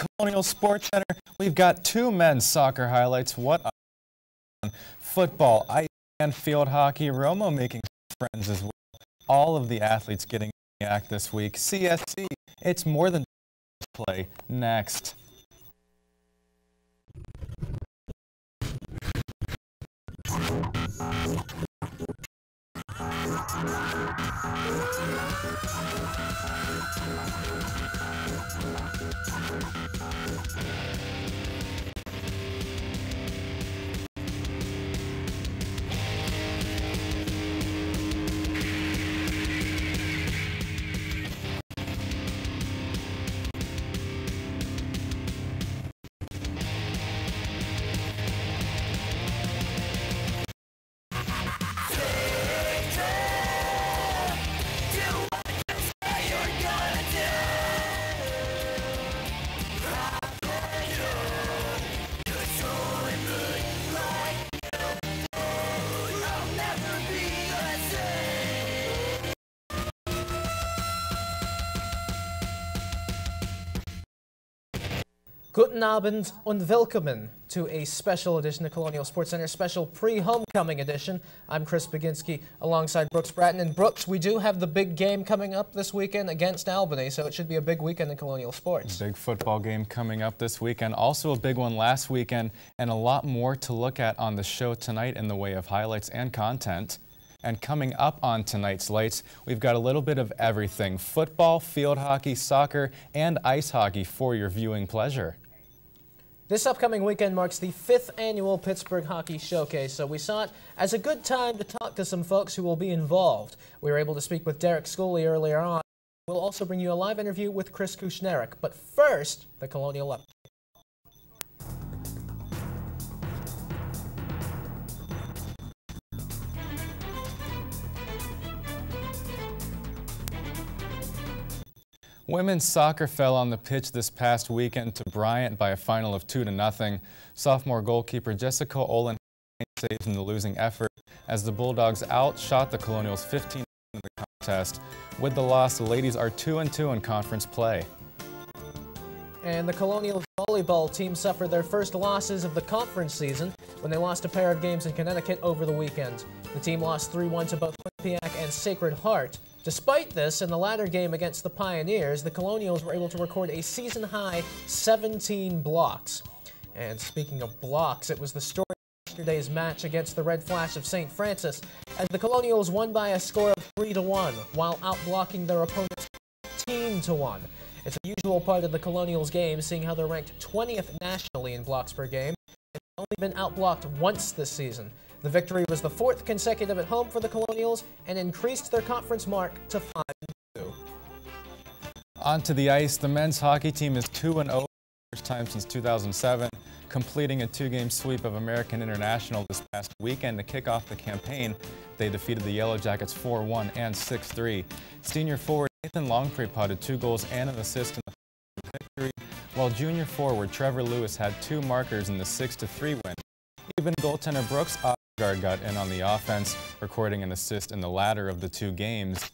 Colonial Sports Center, we've got two men's soccer highlights. What on football, ice and field hockey, Romo making friends as well. All of the athletes getting in the act this week. CSC, it's more than play. Next. Guten Abend und willkommen to a special edition of Colonial Sports Center, special pre-homecoming edition. I'm Chris Baginski alongside Brooks Bratton. And Brooks, we do have the big game coming up this weekend against Albany, so it should be a big weekend in Colonial Sports. Big football game coming up this weekend, also a big one last weekend, and a lot more to look at on the show tonight in the way of highlights and content. And coming up on tonight's lights, we've got a little bit of everything: football, field hockey, soccer, and ice hockey for your viewing pleasure. This upcoming weekend marks the 5th annual Pittsburgh Hockey Showcase, so we saw it as a good time to talk to some folks who will be involved. We were able to speak with Derek Scully earlier on. We'll also bring you a live interview with Chris Kushnerek. But first, the Colonial update. Women's soccer fell on the pitch this past weekend to Bryant by a final of 2-0. Sophomore goalkeeper Jessica Olin saves in the losing effort as the Bulldogs outshot the Colonials 15 in the contest. With the loss, the ladies are 2-2 in conference play. And the Colonial volleyball team suffered their first losses of the conference season when they lost a pair of games in Connecticut over the weekend. The team lost 3-1 to both Quinnipiac and Sacred Heart. Despite this, in the latter game against the Pioneers, the Colonials were able to record a season-high 17 blocks. And speaking of blocks, it was the story of yesterday's match against the Red Flash of St. Francis, as the Colonials won by a score of 3-1, while outblocking their opponents 15-1. It's a usual part of the Colonials game, seeing how they're ranked 20th nationally in blocks per game, and they've only been outblocked once this season. The victory was the 4th consecutive at home for the Colonials and increased their conference mark to 5-2. Onto the ice, the men's hockey team is 2-0, first time since 2007, completing a 2-game sweep of American International this past weekend to kick off the campaign. They defeated the Yellow Jackets 4-1 and 6-3. Senior forward Nathan Longpre potted 2 goals and an assist in the victory, while junior forward Trevor Lewis had 2 markers in the 6-3 win. Even goaltender Brooks got in on the offense, recording an assist in the latter of the 2 games.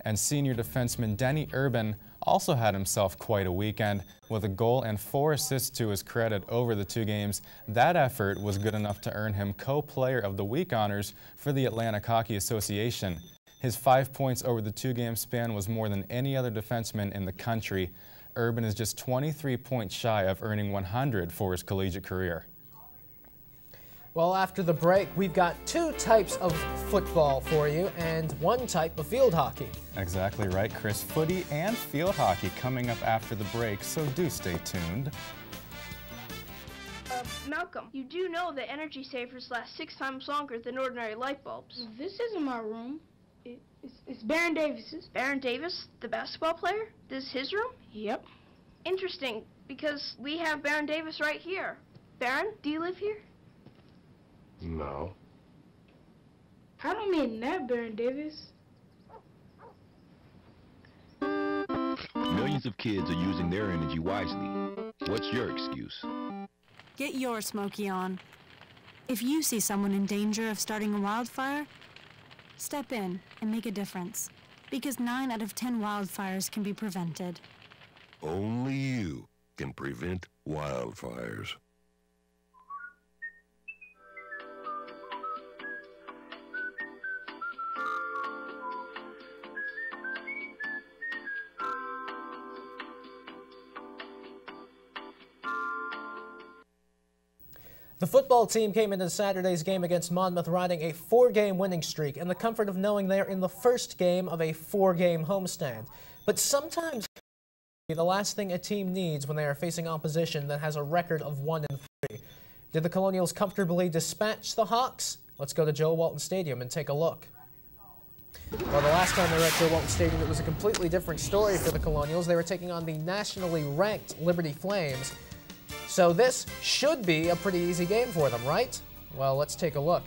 And senior defenseman Denny Urban also had himself quite a weekend, with a goal and 4 assists to his credit over the 2 games. That effort was good enough to earn him co-player of the week honors for the Atlantic Hockey Association. His 5 points over the 2-game span was more than any other defenseman in the country. Urban is just 23 points shy of earning 100 for his collegiate career. Well, after the break, we've got 2 types of football for you and 1 type of field hockey. Exactly right, Chris. Footy and field hockey coming up after the break, so do stay tuned. Malcolm, you do know that energy savers last 6 times longer than ordinary light bulbs. This isn't my room. It's Baron Davis's. Baron Davis, the basketball player? This is his room? Yep. Interesting, because we have Baron Davis right here. Baron, do you live here? No. I don't mean that, Baron Davis. Millions of kids are using their energy wisely. What's your excuse? Get your Smokey on. If you see someone in danger of starting a wildfire, step in and make a difference. Because 9 out of 10 wildfires can be prevented. Only you can prevent wildfires. The football team came into Saturday's game against Monmouth riding a 4-game winning streak in the comfort of knowing they're in the first game of a 4-game homestand. But sometimes the last thing a team needs when they are facing opposition that has a record of 1-3. Did the Colonials comfortably dispatch the Hawks? Let's go to Joe Walton Stadium and take a look. Well, the last time they were at Joe Walton Stadium, it was a completely different story for the Colonials. They were taking on the nationally ranked Liberty Flames. So this should be a pretty easy game for them, right? Well, let's take a look.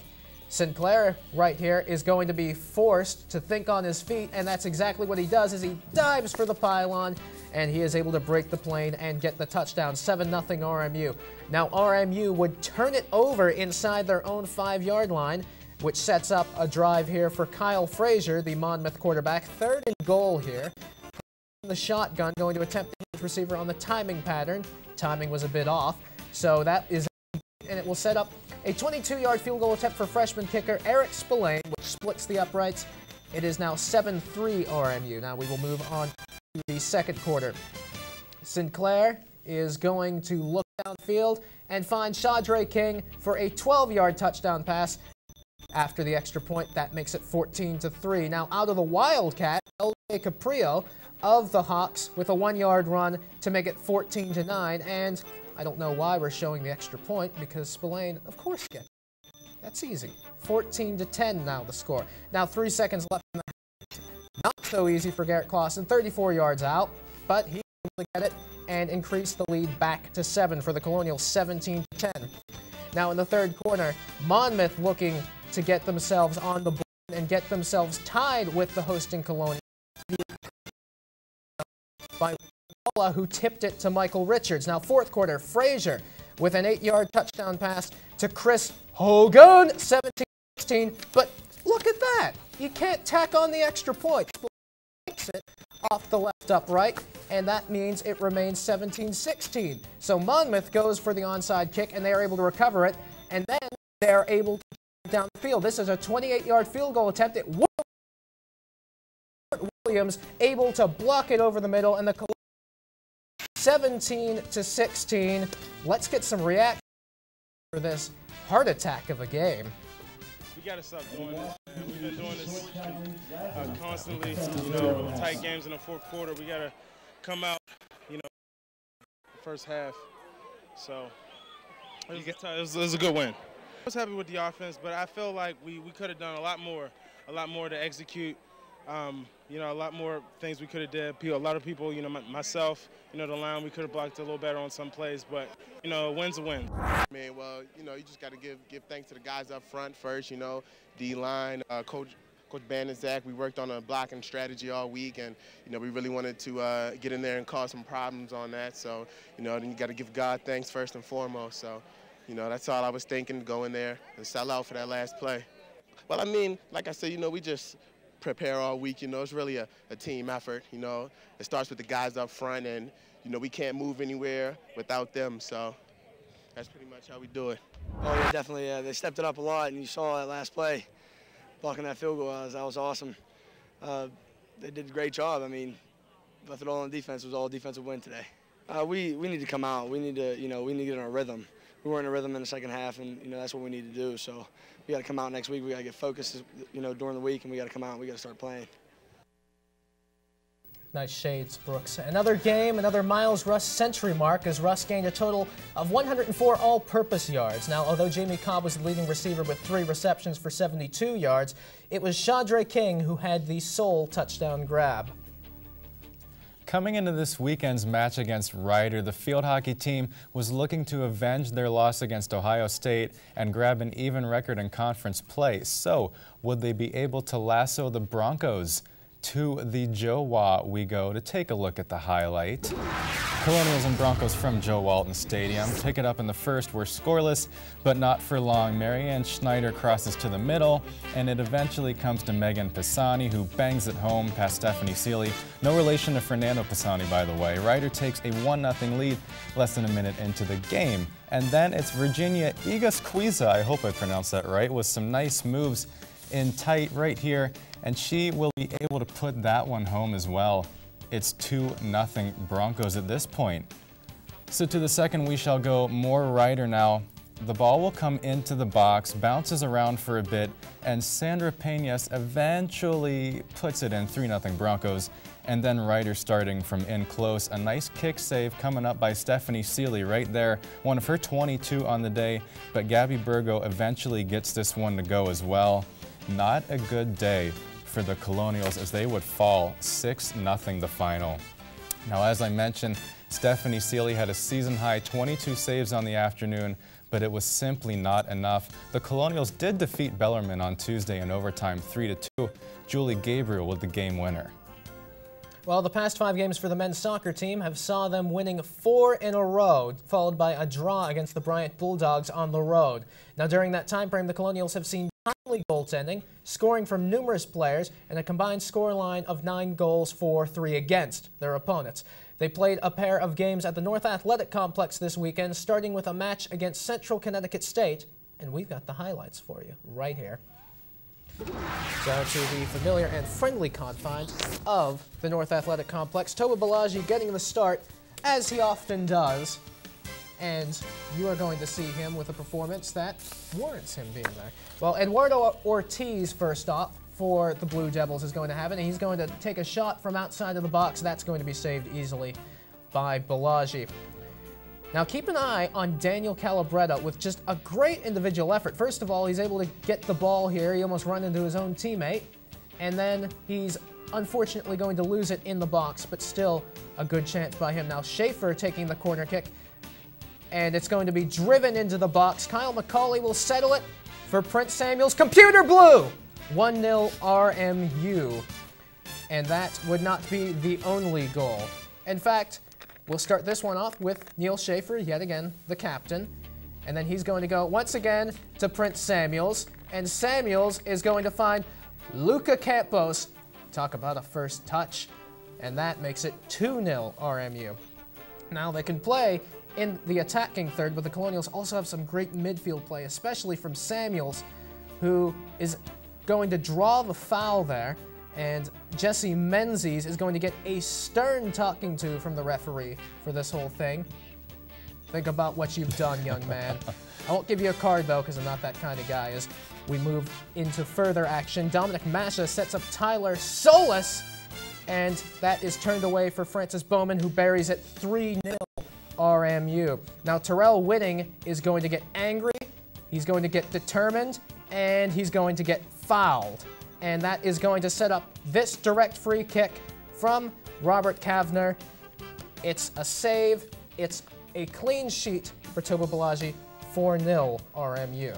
Sinclair right here is going to be forced to think on his feet, and that's exactly what he does as he dives for the pylon, and he is able to break the plane and get the touchdown. 7-0 RMU. Now RMU would turn it over inside their own 5-yard line, which sets up a drive here for Kyle Frazier, the Monmouth quarterback. 3rd and goal here. The shotgun going to attempt to hit the receiver on the timing pattern. Timing was a bit off, so that is, and it will set up a 22-yard field goal attempt for freshman kicker Eric Spillane, which splits the uprights. It is now 7-3 RMU. Now we will move on to the second quarter. Sinclair is going to look downfield and find Shadre King for a 12-yard touchdown pass. After the extra point, that makes it 14-3. Now out of the Wildcat, L.J. Caprio of the Hawks with a 1-yard run to make it 14-9. And I don't know why we're showing the extra point, because Spillane, of course, gets it. That's easy. 14-10 now the score. Now 3 seconds left in the half. Not so easy for Garrett Clausen, 34 yards out, but he was able to get it and increase the lead back to 7 for the Colonials, 17-10. Now in the third quarter, Monmouth looking to get themselves on the board and get themselves tied with the hosting Colonial by Paula, who tipped it to Michael Richards. Now fourth quarter, Frazier with an 8-yard touchdown pass to Chris Hogan, 17-16. But look at that. You can't tack on the extra point. Takes it off the left upright, and that means it remains 17-16. So Monmouth goes for the onside kick, and they are able to recover it, and then they're able to down the field. This is a 28-yard field goal attempt at Williams, able to block it over the middle, and the 17-16. Let's get some reaction for this heart attack of a game. We got to stop doing this, man. We've been doing this constantly, you know, tight games in the fourth quarter. We got to come out, you know, first half. So it was a good win. I was happy with the offense, but I feel like we could have done a lot more to execute. You know, a lot more things we could have did. A lot of people, you know, myself, you know, the line, we could have blocked a little better on some plays, but, you know, a win's a win. Man, well, you know, you just got to give thanks to the guys up front first, you know, D-line, Coach Bannon, Zach. We worked on a blocking strategy all week, and, you know, we really wanted to get in there and cause some problems on that. So, you know, then you got to give God thanks first and foremost. So, you know, that's all I was thinking, go in there and sell out for that last play. Well, I mean, like I said, you know, we just prepare all week. You know, it's really a team effort. You know, it starts with the guys up front, and, you know, we can't move anywhere without them. So that's pretty much how we do it. Oh, yeah, definitely. They stepped it up a lot, and you saw that last play, blocking that field goal. That was awesome. They did a great job. I mean, left it all on defense. It was all a defensive win today. We need to come out. We need to, you know, we need to get in our rhythm. We weren't in a rhythm in the second half, and, you know, that's what we need to do. So we got to come out next week. We got to get focused, you know, during the week, and we got to come out and we got to start playing. Nice shades, Brooks. Another game, another Miles Russ century mark as Russ gained a total of 104 all-purpose yards. Now, although Jamie Cobb was the leading receiver with 3 receptions for 72 yards, it was Shadre King who had the sole touchdown grab. Coming into this weekend's match against Rider, the field hockey team was looking to avenge their loss against Ohio State and grab an even record in conference play. So, would they be able to lasso the Broncos? To the Joe we go to take a look at the highlight. Colonials and Broncos from Joe Walton Stadium pick it up in the first. We're scoreless, but not for long. Marianne Schneider crosses to the middle, and it eventually comes to Megan Pisani, who bangs it home past Stephanie Seeley. No relation to Fernando Pisani, by the way. Ryder takes a 1-0 lead less than a minute into the game. And then it's Virginia Igasquiza, I hope I pronounced that right, with some nice moves in tight right here, and she will be able to put that one home as well. It's 2-0 Broncos at this point. So to the second we shall go. More Ryder now. The ball will come into the box, bounces around for a bit, and Sandra Peñas eventually puts it in. 3-0 Broncos. And then Ryder starting from in close. A nice kick save coming up by Stephanie Seeley right there. One of her 22 on the day, but Gabby Burgo eventually gets this one to go as well. Not a good day for the Colonials as they would fall 6-0 the final. Now, as I mentioned, Stephanie Seeley had a season-high 22 saves on the afternoon, but it was simply not enough. The Colonials did defeat Bellarmine on Tuesday in overtime 3-2. Julie Gabriel with the game winner. Well, the past 5 games for the men's soccer team have saw them winning 4 in a row, followed by a draw against the Bryant Bulldogs on the road. Now, during that time frame, the Colonials have seen timely goaltending, scoring from numerous players, and a combined scoreline of 9 goals for 3 against their opponents. They played a pair of games at the North Athletic Complex this weekend, starting with a match against Central Connecticut State, and we've got the highlights for you right here. So to the familiar and friendly confines of the North Athletic Complex, Toba Balaji getting the start, as he often does, and you are going to see him with a performance that warrants him being there. Well, Eduardo Ortiz, first off, for the Blue Devils is going to have it, and he's going to take a shot from outside of the box. That's going to be saved easily by Balaji. Now keep an eye on Daniel Calabretta with just a great individual effort. First of all, he's able to get the ball here. He almost ran into his own teammate, and then he's unfortunately going to lose it in the box, but still a good chance by him. Now Schaefer taking the corner kick, and it's going to be driven into the box. Kyle McCauley will settle it for Prince Samuel's Computer Blue. 1-0 RMU, and that would not be the only goal. In fact, we'll start this one off with Neil Schaefer, yet again, the captain. And then he's going to go once again to Prince Samuels. And Samuels is going to find Luca Campos. Talk about a first touch. And that makes it 2-0 RMU. Now they can play in the attacking third, but the Colonials also have some great midfield play, especially from Samuels, who is going to draw the foul there. And Jesse Menzies is going to get a stern talking to from the referee for this whole thing. Think about what you've done, young man. I won't give you a card, though, because I'm not that kind of guy. As we move into further action, Dominic Masha sets up Tyler Solis, and that is turned away for Francis Bowman, who buries it 3-0 RMU. Now, Terrell Whitting is going to get angry, he's going to get determined, and he's going to get fouled. And that is going to set up this direct free kick from Robert Kavner. It's a save. It's a clean sheet for Toba Balaji. 4-0 RMU.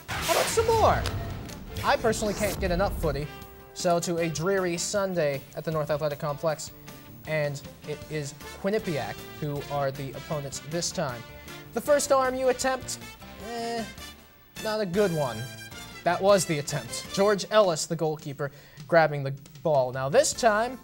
How about some more? I personally can't get enough footy. So to a dreary Sunday at the North Athletic Complex. And it is Quinnipiac who are the opponents this time. The first RMU attempt, not a good one. That was the attempt. George Ellis, the goalkeeper, grabbing the ball. Now this time,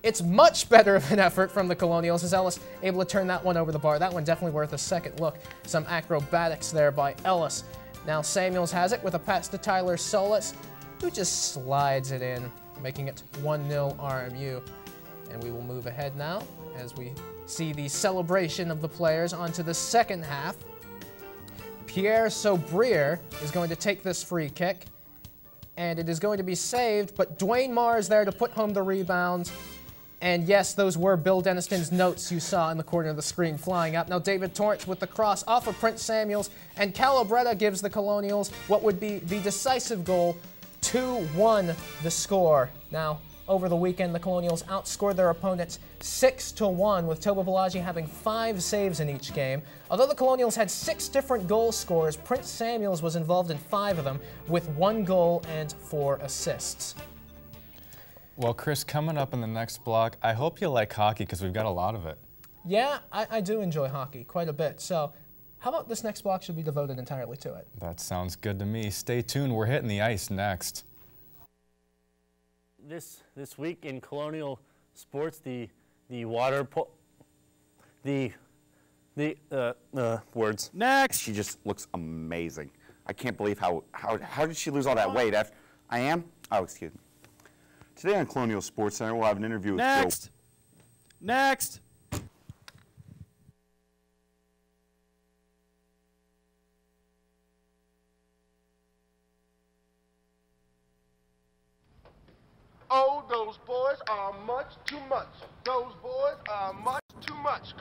it's much better of an effort from the Colonials as Ellis able to turn that one over the bar. That one definitely worth a second look. Some acrobatics there by Ellis. Now Samuels has it with a pass to Tyler Solis, who just slides it in, making it 1-0 RMU. And we will move ahead now as we see the celebration of the players onto the second half. Pierre Sobrier is going to take this free kick, and it is going to be saved, but Dwayne Marr is there to put home the rebound. And yes, those were Bill Deniston's notes you saw in the corner of the screen flying up. Now David Torrance with the cross off of Prince Samuels, and Calabretta gives the Colonials what would be the decisive goal, 2-1 the score. Now, over the weekend, the Colonials outscored their opponents 6-1, with Toba Balaji having 5 saves in each game. Although the Colonials had 6 different goal scorers, Prince Samuels was involved in 5 of them, with 1 goal and 4 assists. Well, Chris, coming up in the next block, I hope you like hockey because we've got a lot of it. Yeah, I do enjoy hockey quite a bit. So how about this next block should be devoted entirely to it? That sounds good to me. Stay tuned. We're hitting the ice next. This week in Colonial sports, the water polo, words. Next. She just looks amazing. I can't believe how did she lose all that weight? I am? Oh, excuse me. Today on Colonial Sports Center, we'll have an interview with Next. Next. Oh, those boys are much too much. Those boys are much too much.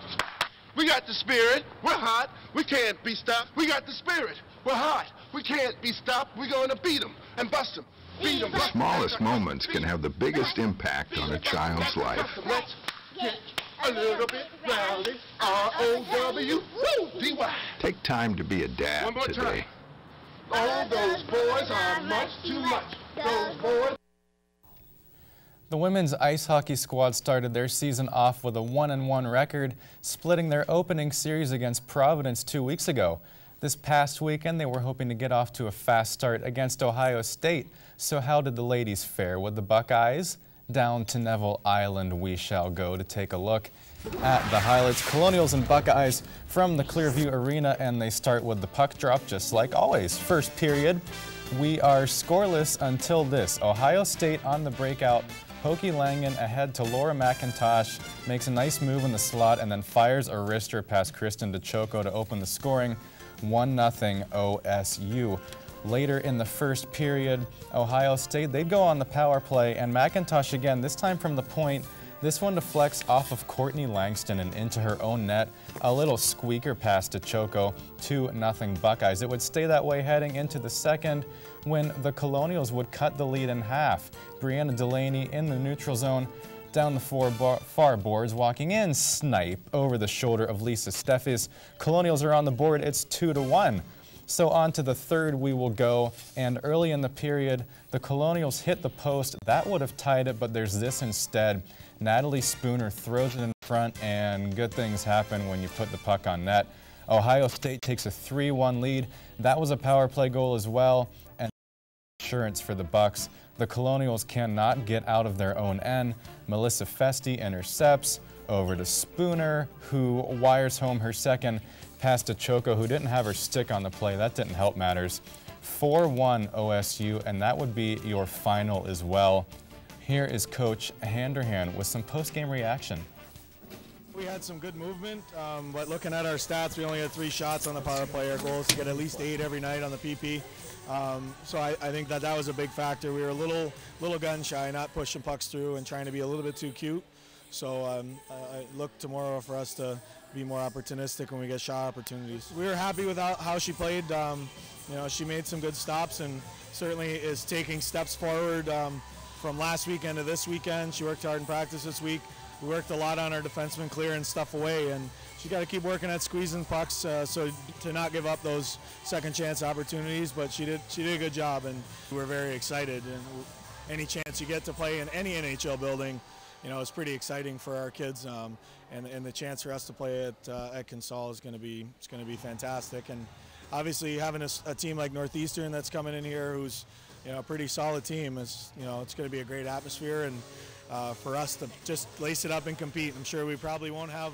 We got the spirit. We're hot. We can't be stopped. We got the spirit. We're hot. We can't be stopped. We're going to beat them and bust them. Beat them. The smallest moments can have the biggest impact on a child's life. Let's get a little bit rowdy. R-O-W-D-Y. Take time to be a dad today. Oh, those boys are much too much. Those boys. The women's ice hockey squad started their season off with a 1-1 record, splitting their opening series against Providence 2 weeks ago. This past weekend, they were hoping to get off to a fast start against Ohio State. So how did the ladies fare with the Buckeyes? Down to Neville Island we shall go to take a look at the highlights. Colonials and Buckeyes from the Clearview Arena, and they start with the puck drop just like always. First period, we are scoreless until this. Ohio State on the breakout. Hokie Langen ahead to Laura McIntosh, makes a nice move in the slot and then fires a wrister past Kristen DeChoco to open the scoring. 1-0 OSU. Later in the first period, Ohio State, they'd go on the power play, and McIntosh again, this time from the point. This one deflects off of Courtney Langston and into her own net. A little squeaker pass to Choco, 2-0 Buckeyes. It would stay that way heading into the second when the Colonials would cut the lead in half. Brianna Delaney in the neutral zone, down the far boards, walking in, snipe over the shoulder of Lisa Steffes. Colonials are on the board, it's 2-1. So on to the third we will go, and early in the period, the Colonials hit the post. That would have tied it, but there's this instead. Natalie Spooner throws it in front, and good things happen when you put the puck on net. Ohio State takes a 3-1 lead. That was a power play goal as well, and insurance for the Bucks. The Colonials cannot get out of their own end. Melissa Festi intercepts over to Spooner, who wires home her second. Pass to Choco, who didn't have her stick on the play. That didn't help matters. 4-1 OSU, and that would be your final as well. Here is Coach Handerhan with some post-game reaction. We had some good movement, but looking at our stats, we only had 3 shots on the power play. Our goal is to get at least 8 every night on the PP. So I think that was a big factor. We were a little gun shy, not pushing pucks through and trying to be a little bit too cute. So I look tomorrow for us to be more opportunistic when we get shot opportunities. We were happy with how she played. You know, she made some good stops and certainly is taking steps forward from last weekend to this weekend. She worked hard in practice this week. We worked a lot on our defensemen clearing stuff away, and she got to keep working at squeezing pucks so to not give up those second chance opportunities. But she did a good job, and we're very excited. And any chance you get to play in any NHL building, you know, it's pretty exciting for our kids, and the chance for us to play at Consol is going to be fantastic. And obviously having a team like Northeastern that's coming in here, who's, you know, a pretty solid team, is, you know, it's going to be a great atmosphere, and for us to just lace it up and compete. I'm sure we probably won't have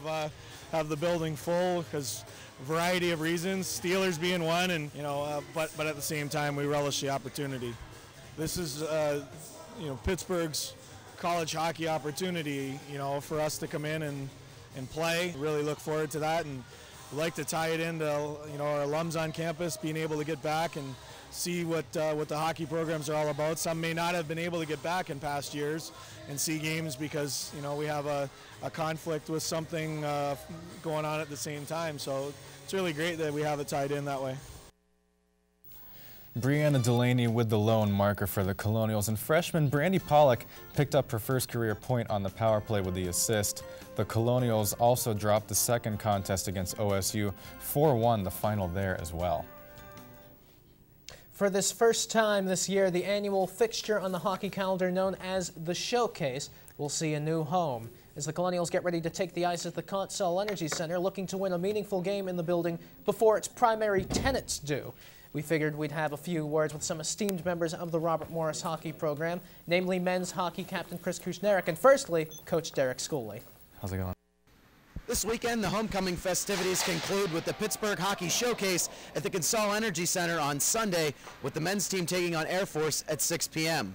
the building full because a variety of reasons, Steelers being one, and you know, but at the same time we relish the opportunity. This is you know, Pittsburgh's college hockey opportunity, you know, for us to come in and play. Really look forward to that, and we'd like to tie it into, you know, our alums on campus being able to get back and see what the hockey programs are all about. Some may not have been able to get back in past years and see games because, you know, we have a conflict with something going on at the same time. So it's really great that we have it tied in that way. Brianna Delaney with the lone marker for the Colonials, and freshman Brandy Pollock picked up her first career point on the power play with the assist. The Colonials also dropped the second contest against OSU, 4-1 the final there as well. For this first time this year, the annual fixture on the hockey calendar known as the Showcase will see a new home. As the Colonials get ready to take the ice at the Colonial Energy Center, looking to win a meaningful game in the building before its primary tenants do. We figured we'd have a few words with some esteemed members of the Robert Morris hockey program, namely men's hockey captain Chris Kushnerick, and firstly, Coach Derek Schooley. How's it going? This weekend, the homecoming festivities conclude with the Pittsburgh Hockey Showcase at the Colonial Energy Center on Sunday, with the men's team taking on Air Force at 6 p.m.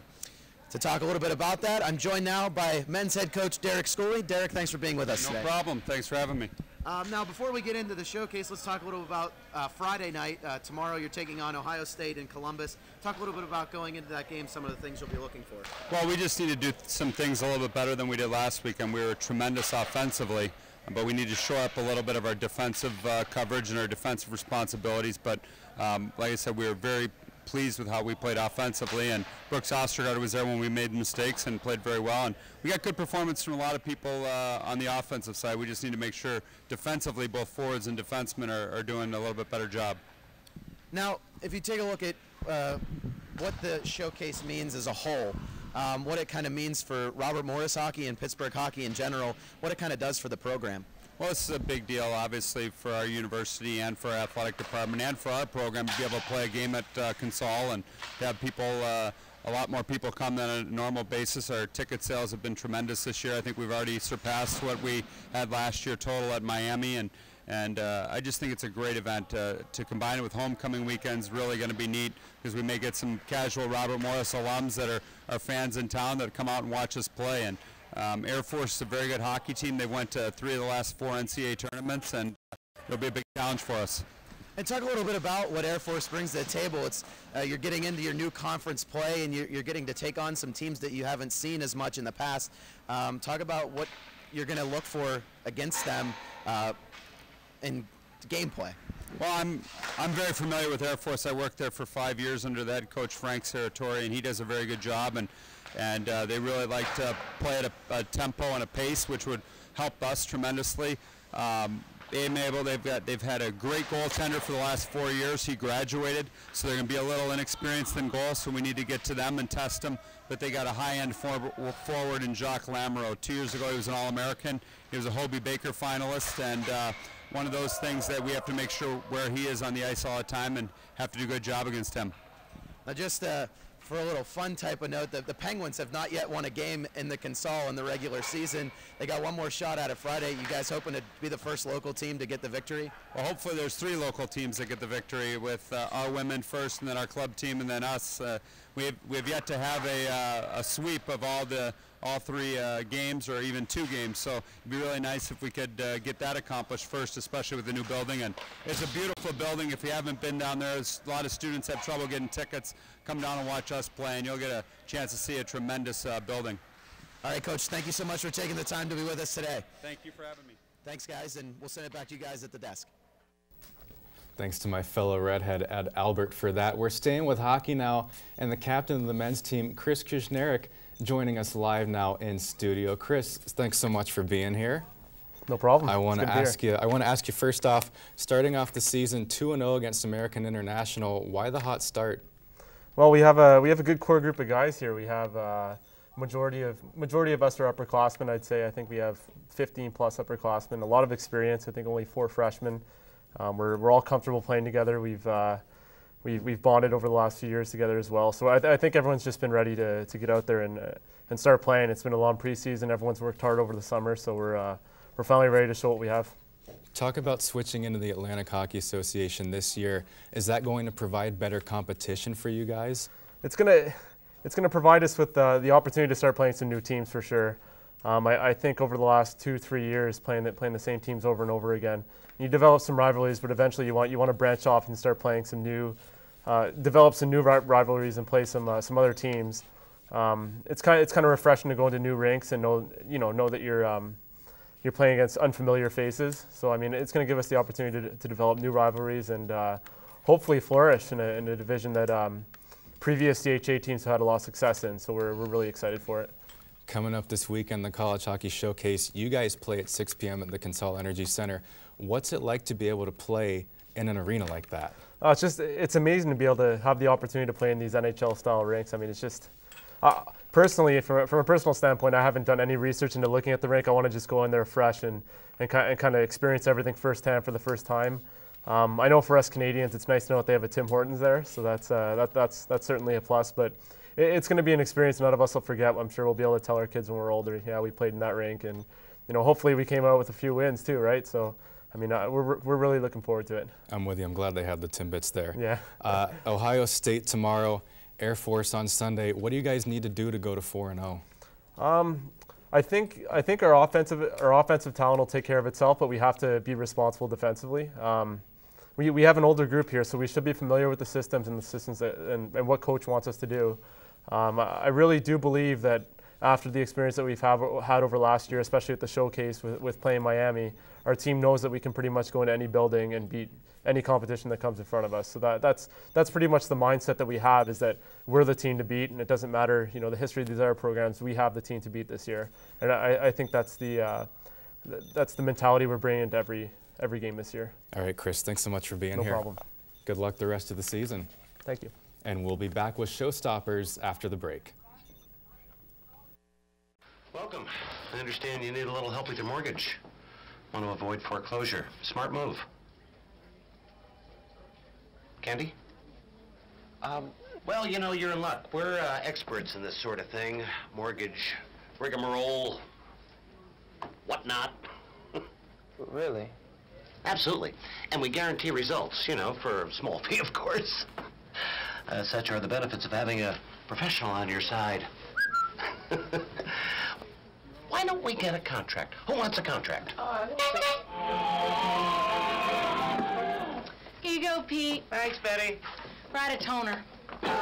To talk a little bit about that, I'm joined now by men's head coach Derek Schooley. Derek, thanks for being with us today. No problem. Thanks for having me. Now, before we get into the showcase, let's talk a little about Friday night. Tomorrow, you're taking on Ohio State in Columbus. Talk a little bit about going into that game, some of the things you'll be looking for. Well, we just need to do some things a little bit better than we did last weekend. We were tremendous offensively, but we need to shore up a little bit of our defensive coverage and our defensive responsibilities. But like I said, we were very pleased with how we played offensively, and Brooks Ostergaard was there when we made mistakes and played very well. And we got good performance from a lot of people on the offensive side. We just need to make sure defensively both forwards and defensemen are doing a little bit better job. Now, if you take a look at what the showcase means as a whole, what it kind of means for Robert Morris hockey and Pittsburgh hockey in general, what it kind of does for the program. Well, this is a big deal, obviously, for our university and for our athletic department and for our program to be able to play a game at Consol and to have people, a lot more people come than on a normal basis. Our ticket sales have been tremendous this year. I think we've already surpassed what we had last year total at Miami, and I just think it's a great event. To combine it with homecoming weekends, really going to be neat, because we may get some casual Robert Morris alums that are fans in town that come out and watch us play. And Air Force is a very good hockey team. They went to 3 of the last 4 NCAA tournaments, and it'll be a big challenge for us. And talk a little bit about what Air Force brings to the table. It's you're getting into your new conference play, and you're getting to take on some teams that you haven't seen as much in the past. Talk about what you're going to look for against them in gameplay. Well, I'm very familiar with Air Force. I worked there for 5 years under the head coach Frank Serratori, and he does a very good job. And they really like to play at a tempo and a pace, which would help us tremendously. They've had a great goaltender for the last 4 years. He graduated, so they're going to be a little inexperienced in goal, so we need to get to them and test them. But they got a high-end forward in Jacques Lamoureux. 2 years ago, he was an All-American. He was a Hobie Baker finalist, and one of those things that we have to make sure where he is on the ice all the time and have to do a good job against him. Now, just for a little fun type of note, the Penguins have not yet won a game in the Consol in the regular season. They got one more shot at it Friday. You guys hoping to be the first local team to get the victory? Well, hopefully there's 3 local teams that get the victory, with our women first, and then our club team, and then us. We have yet to have a sweep of all 3 games, or even 2 games. So it'd be really nice if we could get that accomplished first, especially with the new building. And it's a beautiful building. If you haven't been down there, a lot of students have trouble getting tickets. Come down and watch us play, and you'll get a chance to see a tremendous building. All right, Coach, thank you so much for taking the time to be with us today. Thank you for having me. Thanks, guys, and we'll send it back to you guys at the desk. Thanks to my fellow redhead, Ed Albert, for that. We're staying with hockey now, and the captain of the men's team, Chris Kushnerick, joining us live now in studio. Chris, thanks so much for being here. No problem. I want to ask you first off, starting off the season 2-0 against American International. Why the hot start? Well, we have a good core group of guys here. We have majority of us are upperclassmen. I'd say I think we have 15 plus upperclassmen. A lot of experience. I think only 4 freshmen. We're all comfortable playing together. We've bonded over the last few years together as well. So I think everyone's just been ready to get out there and start playing. It's been a long preseason. Everyone's worked hard over the summer, so we're finally ready to show what we have. Talk about switching into the Atlantic Hockey Association this year. Is that going to provide better competition for you guys? It's gonna provide us with the opportunity to start playing some new teams for sure. I think over the last 2-3 years playing the same teams over and over again, you develop some rivalries, but eventually you want to branch off and start playing some new, develop some new rivalries and play some other teams. It's kind of refreshing to go into new rinks and know that you're playing against unfamiliar faces. So I mean, it's going to give us the opportunity to develop new rivalries and hopefully flourish in a division that previous CHA teams have had a lot of success in. So we're really excited for it. Coming up this weekend, the College Hockey Showcase, you guys play at 6 p.m. at the Colonial Energy Center. What's it like to be able to play in an arena like that? It's amazing to be able to have the opportunity to play in these NHL-style rinks. I mean, it's just, personally, from a personal standpoint, I haven't done any research into looking at the rink. I want to just go in there fresh and kind of experience everything firsthand for the first time. I know for us Canadians, it's nice to know that they have a Tim Hortons there, so that's certainly a plus. But it's going to be an experience none of us will forget. I'm sure we'll be able to tell our kids when we're older, yeah, we played in that rink, and hopefully we came out with a few wins too, right? So, I mean, we're really looking forward to it. I'm with you. I'm glad they have the Timbits there. Yeah. Ohio State tomorrow, Air Force on Sunday. What do you guys need to do to go to 4-0? I think our offensive talent will take care of itself, but we have to be responsible defensively. We have an older group here, so we should be familiar with the systems and what coach wants us to do. I really do believe that after the experience that we've had over last year, especially at the showcase with playing Miami, our team knows that we can pretty much go into any building and beat any competition that comes in front of us. So that's pretty much the mindset that we have, is that we're the team to beat, and it doesn't matter, the history of these other programs. We have the team to beat this year, and I think that's the mentality we're bringing into every game this year. All right, Chris, thanks so much for being here. No problem. Good luck the rest of the season. Thank you. And we'll be back with Showstoppers after the break. Welcome. I understand you need a little help with your mortgage. Want to avoid foreclosure. Smart move. Candy? Well, you're in luck. We're experts in this sort of thing. Mortgage, rigmarole, whatnot. Really? Absolutely. And we guarantee results, for a small fee, of course. Such are the benefits of having a professional on your side. Why don't we get a contract? Who wants a contract? Here you go, Pete. Thanks, Betty. Write a toner. Sign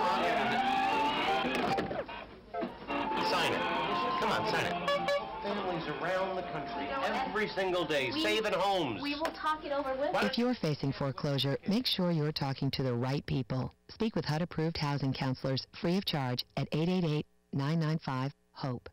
it. Come on, sign it. Families around the country every single day, saving homes. We will talk it over with you. If you're facing foreclosure, make sure you're talking to the right people. Speak with HUD-approved housing counselors free of charge at 888-995-HOPE.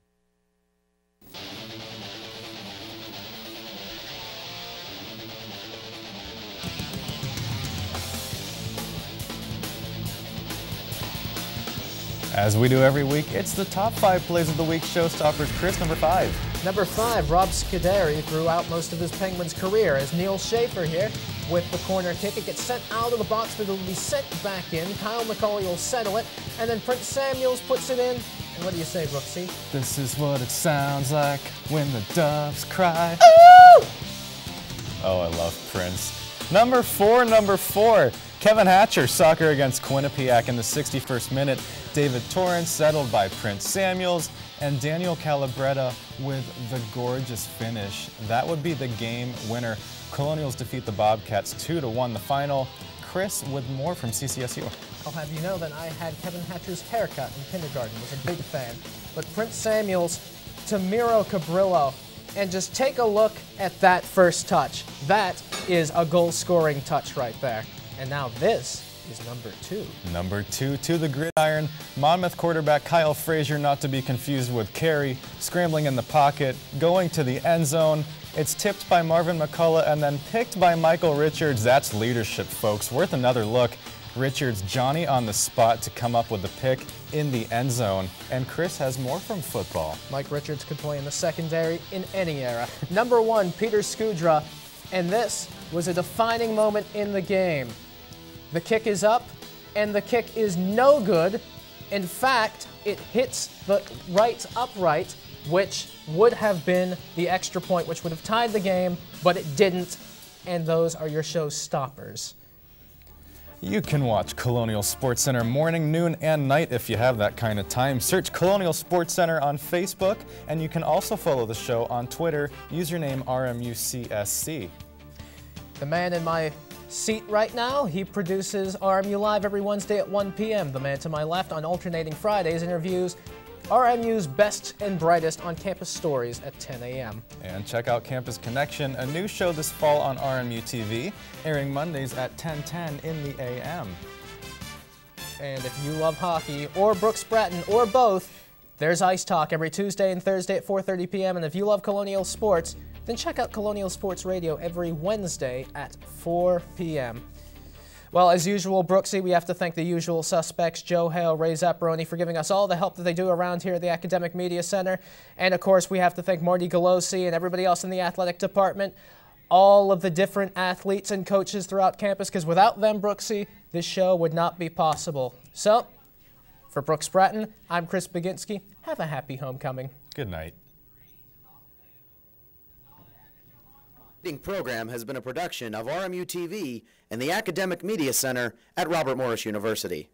As we do every week, it's the top 5 plays of the week. Showstoppers. Chris, number 5. Number 5, Rob Scuderi threw out most of his Penguins career as Neil Schaefer here with the corner kick. It gets sent out of the box, but it'll be sent back in. Kyle McCauley will settle it, and then Prince Samuels puts it in. And what do you say, Brooksy? This is what it sounds like when the doves cry. Ooh! Oh, I love Prince. Number 4. Kevin Hatcher, soccer against Quinnipiac in the 61st minute. David Torrance settled by Prince Samuels, and Daniel Calabretta with the gorgeous finish. That would be the game winner. Colonials defeat the Bobcats 2-1 the final. Chris with more from CCSU. I'll have you know that I had Kevin Hatcher's haircut in kindergarten, was a big fan. But Prince Samuels to Miro Cabrillo, and just take a look at that first touch. That is a goal-scoring touch right there. And now this is number 2. Number 2 to the gridiron. Monmouth quarterback Kyle Frazier, not to be confused with Carey, scrambling in the pocket, going to the end zone. It's tipped by Marvin McCullough and then picked by Michael Richards. That's leadership, folks. Worth another look. Richards, Johnny on the spot to come up with the pick in the end zone. And Chris has more from football. Mike Richards could play in the secondary in any era. Number 1, Peter Skudra. And this was a defining moment in the game. The kick is up, and the kick is no good. In fact, it hits the right upright, which would have been the extra point, which would have tied the game, but it didn't. And those are your showstoppers. You can watch Colonial Sports Center morning, noon, and night if you have that kind of time. Search Colonial Sports Center on Facebook, and you can also follow the show on Twitter, username RMU-CSC. The man in my seat right now, he produces RMU Live every Wednesday at 1 p.m. The man to my left on alternating Fridays interviews RMU's best and brightest on-campus stories at 10 a.m. And check out Campus Connection, a new show this fall on RMU-TV, airing Mondays at 10:10 in the a.m. And if you love hockey, or Brooks Bratton, or both, there's Ice Talk every Tuesday and Thursday at 4:30 p.m. And if you love Colonial sports, then check out Colonial Sports Radio every Wednesday at 4 p.m. Well, as usual, Brooksy, we have to thank the usual suspects, Joe Hale, Ray Zapparoni, for giving us all the help that they do around here at the Academic Media Center. And, of course, we have to thank Marty Galosi and everybody else in the athletic department, all of the different athletes and coaches throughout campus, because without them, Brooksy, this show would not be possible. So, for Brooks Bratton, I'm Chris Baginski. Have a happy homecoming. Good night. Program has been a production of RMU-TV and the Academic Media Center at Robert Morris University.